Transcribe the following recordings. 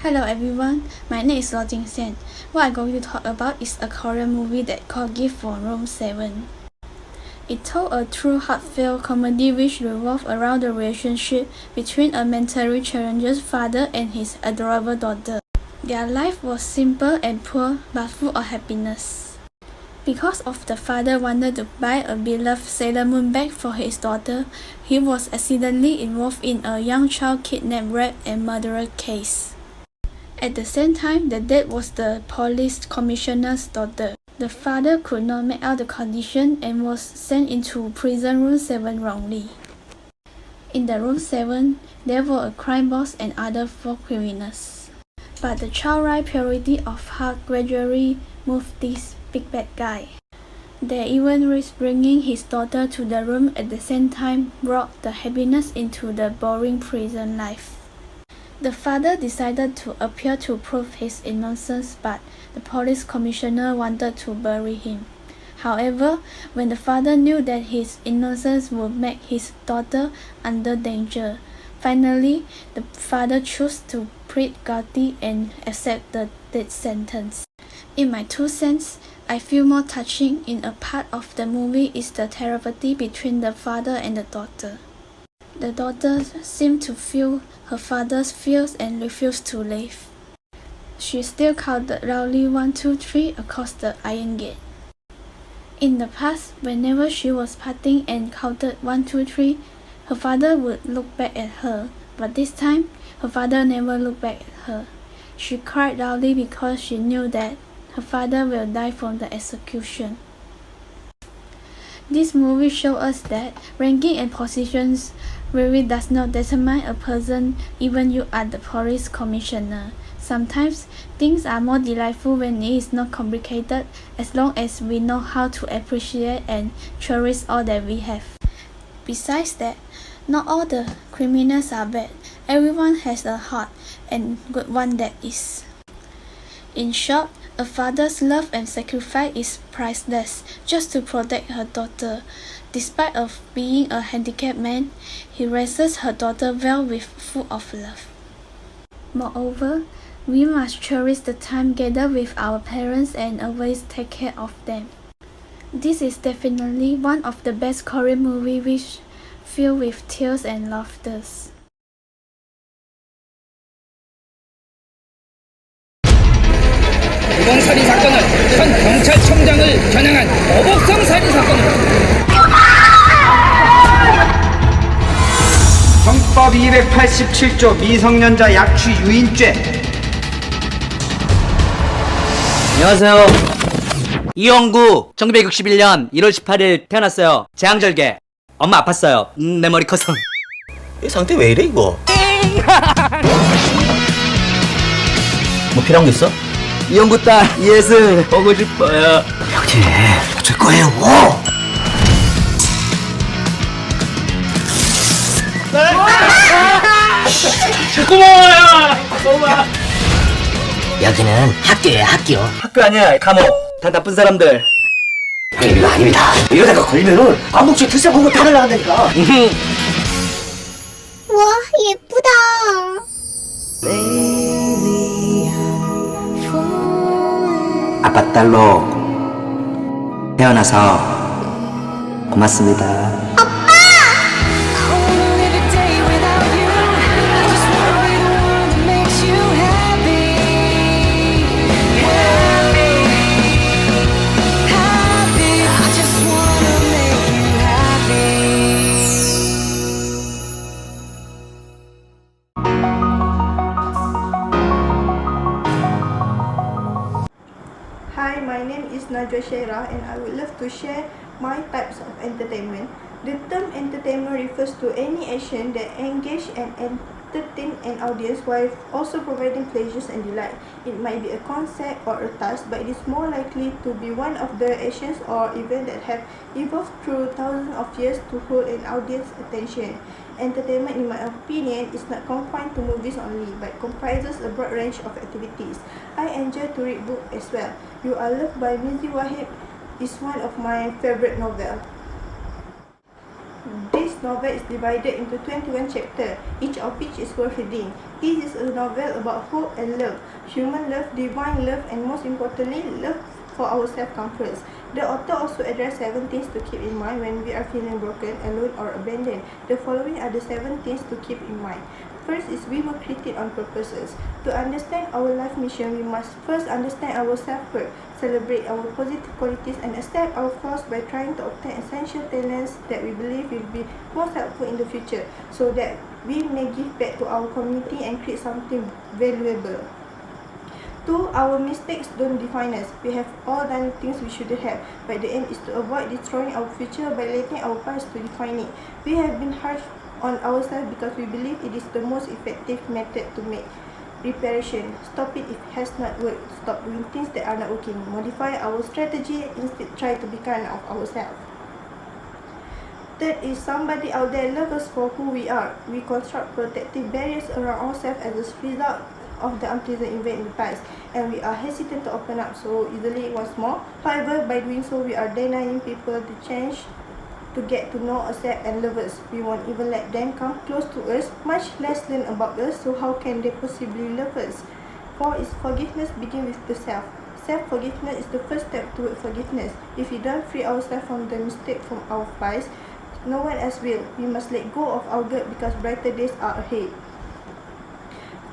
Hello everyone, my name is Loow Jin Xiang. What I'm going to talk about is a Korean movie that called Gift from Room 7. It told a true heartfelt comedy which revolved around the relationship between a mentally challenged father and his adorable daughter. Their life was simple and poor but full of happiness. Because of the father wanted to buy a beloved Sailor Moon bag for his daughter, he was accidentally involved in a young child kidnap, rape and murder case. At the same time, the date was the police commissioner's daughter. The father could not make out the condition and was sent into prison room 7 wrongly. In the room 7, there were a crime boss and other 4 criminals. But the childlike purity of heart gradually moved this big bad guy. They even risked bringing his daughter to the room at the same time brought the happiness into the boring prison life. The father decided to appear to prove his innocence, but the police commissioner wanted to bury him. However, when the father knew that his innocence would make his daughter under danger, finally, the father chose to plead guilty and accept the death sentence. In my 2 cents, I feel more touching in a part of the movie is the telepathy between the father and the daughter. The daughter seemed to feel her father's fears and refused to leave. She still counted loudly 1, 2, 3 across the iron gate. In the past, whenever she was parting and counted 1, 2, 3, her father would look back at her, but this time, her father never looked back at her. She cried loudly because she knew that her father will die from the execution. This movie shows us that ranking and positions really does not determine a person, even you are the police commissioner. Sometimes, things are more delightful when it is not complicated, as long as we know how to appreciate and cherish all that we have. Besides that, not all the criminals are bad. Everyone has a heart, and good one that is. In short, a father's love and sacrifice is priceless just to protect her daughter. Despite of being a handicapped man, he raises her daughter well with full of love. Moreover, we must cherish the time gathered with our parents and always take care of them. This is definitely one of the best Korean movies which filled with tears and laughter. 이번 살인 사건은 현 경찰청장을 겨냥한 어법성 살인 사건입니다. 형법 287조 미성년자 약취 유인죄. 안녕하세요. 이영구 1961년 1월 18일 태어났어요. 재앙절개. 엄마 아팠어요. 내 머리 커서. 이 상태 왜 이래 이거? 뭐 필요한 거 있어? 이영구 딸 예슬 보고 싶어요. 형님 어쩔 거예요? 고마워요. 고마워. 여기는 학교예요 학교. 학교 아니야 감옥. 다 나쁜 사람들. 형님 이거 아닙니다. 이러다가 걸리면은 암묵지 들썩 보고 다 날라간다니까. 와 예쁘다. 아빠 딸로 태어나서 고맙습니다. Hi, my name is Najwa Syahirah and I would love to share my types of entertainment. The term entertainment refers to any action that engage and entertain an audience while also providing pleasures and delight. It might be a concept or a task, but it is more likely to be one of the actions or events that have evolved through thousands of years to hold an audience's attention. Entertainment, in my opinion, is not confined to movies only, but comprises a broad range of activities. I enjoy to read books as well. You Are Loved by Mizzy Wahib is one of my favorite novels. This novel is divided into 21 chapters, each of which is worth reading. This is a novel about hope and love, human love, divine love, and most importantly, love for ourselves comes first. The author also addressed 7 things to keep in mind when we are feeling broken, alone, or abandoned. The following are the 7 things to keep in mind. First is we were created on purposes. To understand our life mission, we must first understand ourselves first, celebrate our positive qualities, and accept our flaws by trying to obtain essential talents that we believe will be most helpful in the future, so that we may give back to our community and create something valuable. 2. Our mistakes don't define us. We have all done things we shouldn't have, but the aim is to avoid destroying our future by letting our past to define it. We have been harsh on ourselves because we believe it is the most effective method to make reparation. Stop it if it has not worked. Stop doing things that are not working. Modify our strategy, instead try to be kind of ourselves. Third is somebody out there loves us for who we are. We construct protective barriers around ourselves as a result of the unpleasant event in the past, and we are hesitant to open up so easily once more. However, by doing so, we are denying people the chance to get to know, accept, and love us. We won't even let them come close to us, much less learn about us, so how can they possibly love us? 4 is forgiveness begins with the self. Self-forgiveness is the first step toward forgiveness. If we don't free ourselves from the mistake from our past, no one else will. We must let go of our guilt because brighter days are ahead.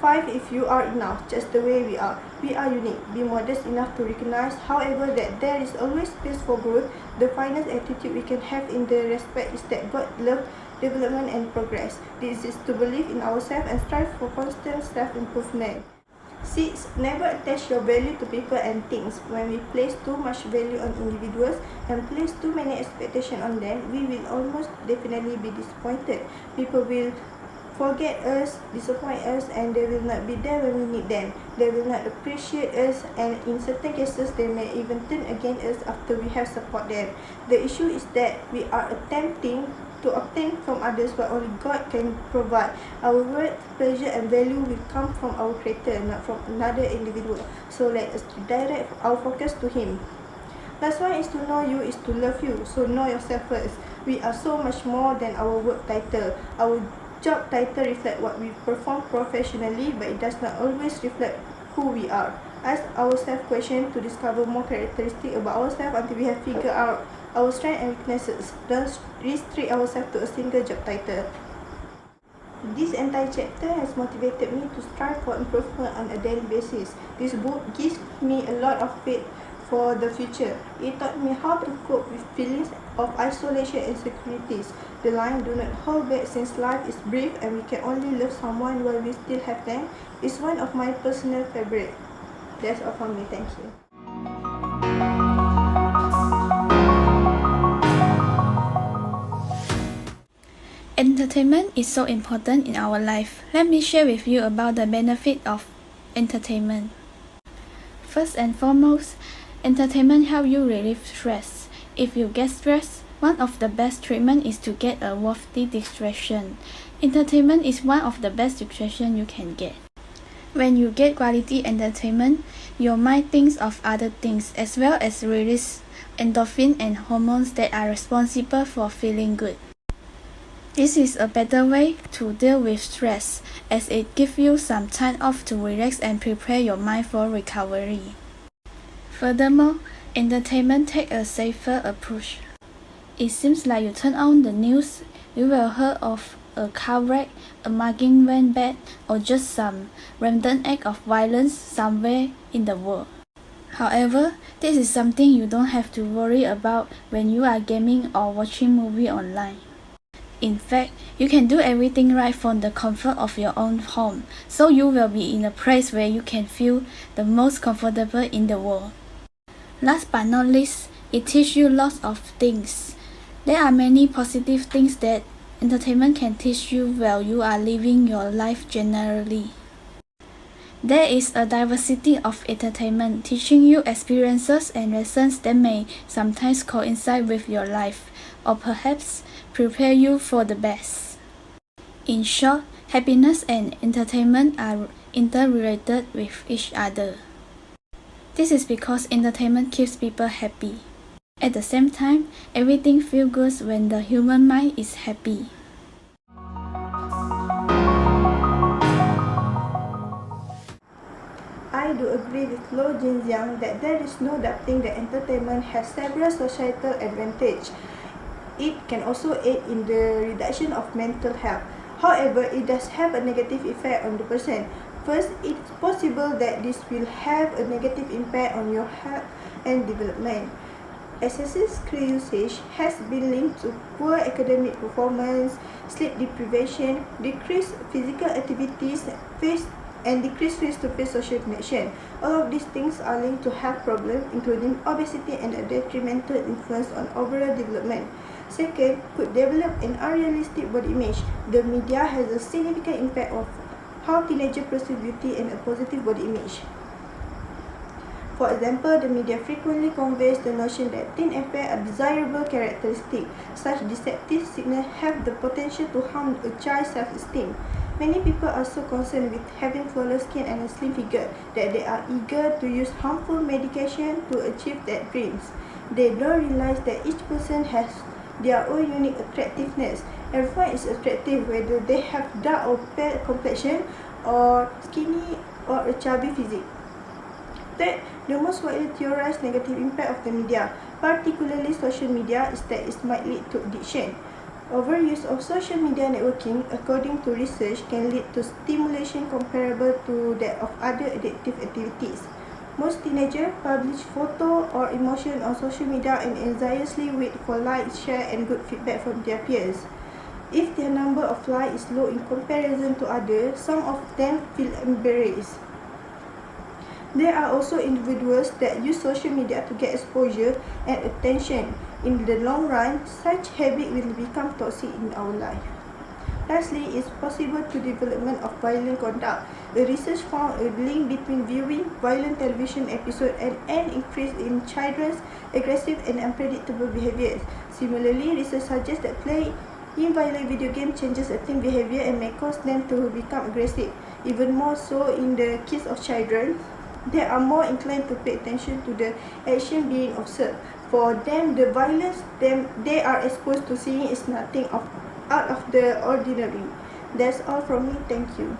5. If you are enough, just the way we are. We are unique. Be modest enough to recognize, however, that there is always space for growth. The finest attitude we can have in the respect is that God loves development and progress. This is to believe in ourselves and strive for constant self-improvement. 6. Never attach your value to people and things. When we place too much value on individuals and place too many expectations on them, we will almost definitely be disappointed. People will forget us, disappoint us, and they will not be there when we need them. They will not appreciate us, and in certain cases, they may even turn against us after we have support them. The issue is that we are attempting to obtain from others what only God can provide. Our worth, pleasure, and value will come from our Creator, not from another individual. So let us direct our focus to Him. Last one is to know you is to love you. So know yourself first. We are so much more than our work title. Our job title reflects what we perform professionally, but it does not always reflect who we are. Ask ourselves questions to discover more characteristics about ourselves until we have figured out our strengths and weaknesses. Don't restrict ourselves to a single job title. This entire chapter has motivated me to strive for improvement on a daily basis. This book gives me a lot of faith for the future. It taught me how to cope with feelings of isolation and insecurities. The line "do not hold back since life is brief and we can only love someone while we still have them" is one of my personal favorite. That's all from me. Thank you. Entertainment is so important in our life. Let me share with you about the benefit of entertainment. First and foremost, entertainment helps you relieve stress. If you get stressed, one of the best treatment is to get a worthy distraction. Entertainment is one of the best distraction you can get. When you get quality entertainment, your mind thinks of other things as well as release endorphin and hormones that are responsible for feeling good. This is a better way to deal with stress, as it gives you some time off to relax and prepare your mind for recovery. Furthermore, entertainment takes a safer approach. It seems like you turn on the news, you will hear of a car wreck, a mugging went bad, or just some random act of violence somewhere in the world. However, this is something you don't have to worry about when you are gaming or watching movie online. In fact, you can do everything right from the comfort of your own home, so you will be in a place where you can feel the most comfortable in the world. Last but not least, it teaches you lots of things. There are many positive things that entertainment can teach you while you are living your life generally. There is a diversity of entertainment teaching you experiences and lessons that may sometimes coincide with your life, or perhaps prepare you for the best. In short, happiness and entertainment are interrelated with each other. This is because entertainment keeps people happy. At the same time, everything feels good when the human mind is happy. I do agree with Loow Jin Xiang that there is no doubting that entertainment has several societal advantages. It can also aid in the reduction of mental health. However, it does have a negative effect on the person. First, it's possible that this will have a negative impact on your health and development. Excessive screen usage has been linked to poor academic performance, sleep deprivation, decreased physical activities, and decreased face-to-face social connection. All of these things are linked to health problems, including obesity and a detrimental influence on overall development. Second, could develop an unrealistic body image. The media has a significant impact of how teenagers perceive beauty and a positive body image. For example, the media frequently conveys the notion that thin and fair are desirable characteristics. Such deceptive signals have the potential to harm a child's self-esteem. Many people are so concerned with having flawless skin and a slim figure that they are eager to use harmful medication to achieve their dreams. They don't realize that each person has their own unique attractiveness. Everyone is attractive whether they have dark or pale complexion or skinny or a chubby physique. Third, the most widely theorized negative impact of the media, particularly social media, is that it might lead to addiction. Overuse of social media networking, according to research, can lead to stimulation comparable to that of other addictive activities. Most teenagers publish photo or emotion on social media and anxiously wait for likes, share, and good feedback from their peers. If their number of likes is low in comparison to others, some of them feel embarrassed. There are also individuals that use social media to get exposure and attention. In the long run, such habit will become toxic in our life. Lastly, it's possible to development of violent conduct. The research found a link between viewing violent television episodes and an increase in children's aggressive and unpredictable behaviors. Similarly, research suggests that playing violent video games changes a teen behavior and may cause them to become aggressive. Even more so in the case of children, they are more inclined to pay attention to the action being observed. For them, the violence they are exposed to seeing is nothing out of the ordinary. That's all from me. Thank you.